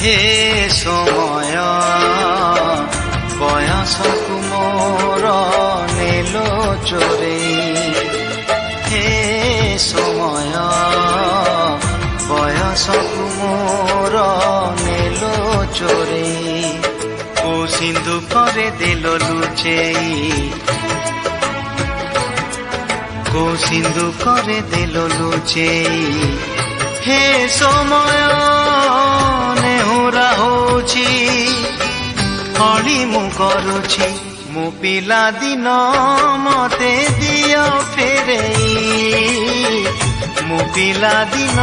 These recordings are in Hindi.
हे समय बयसकु मोर नेलो चोरे हे समय बयसकु मोर नेलो चोरे को सिंधु करे देलो लुचेई को सिंधु करे देलो लुचेई हे समय नेहुरा होची हली मु करुची मु पिला दिन मते दियो फेरेई मु पिला दिन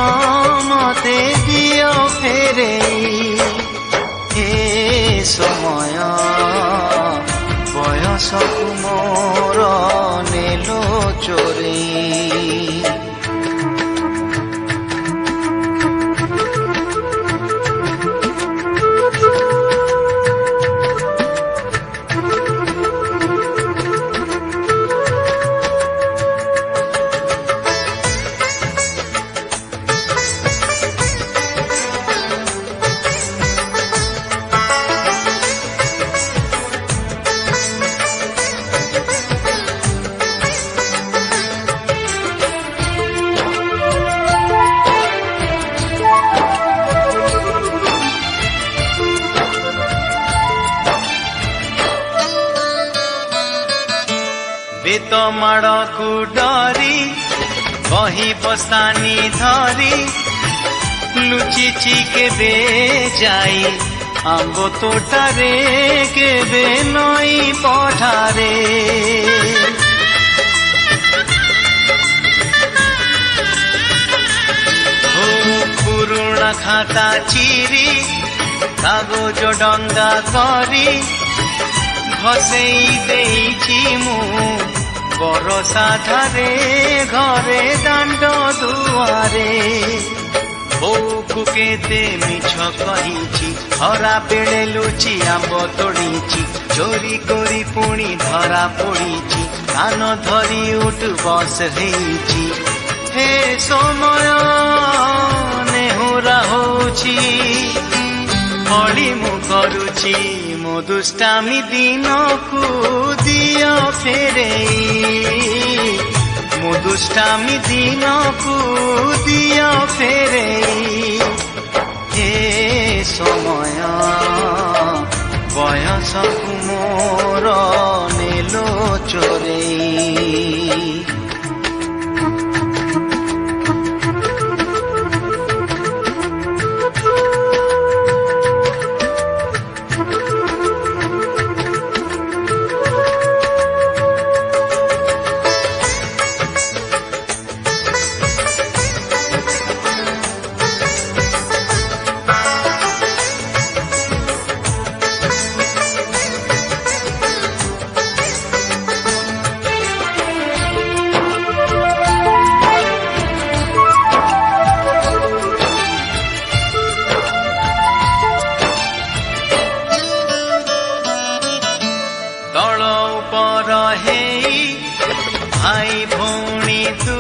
मते दियो फेरेई हे समय बयसकु मोर नेलो चोरे बेत माड़कू डरी बही बस्तानी धरी लुचिची केबे जाई आंब तोटारे केबे नई पठारे पुरुणा खाता चिरी कागज डंगा करी घसेई देइछि मु बरसा धारे घरे दांड दुआरे बोकु केते मिछ कहिछि हरा बेले लुचि आंब तोड़िछि चोरी करी पुणी धरा पड़िछि कान धरी उठ बस हेइछि हे समय नेहुरा होछि हली मु करुछि मो दुष्टामी दिन को दियो फेरेई मो दुष्टामी दिन को दियो फेरेई हे समय बयसकु मोर नेलो चोरेई भाई भौणी तू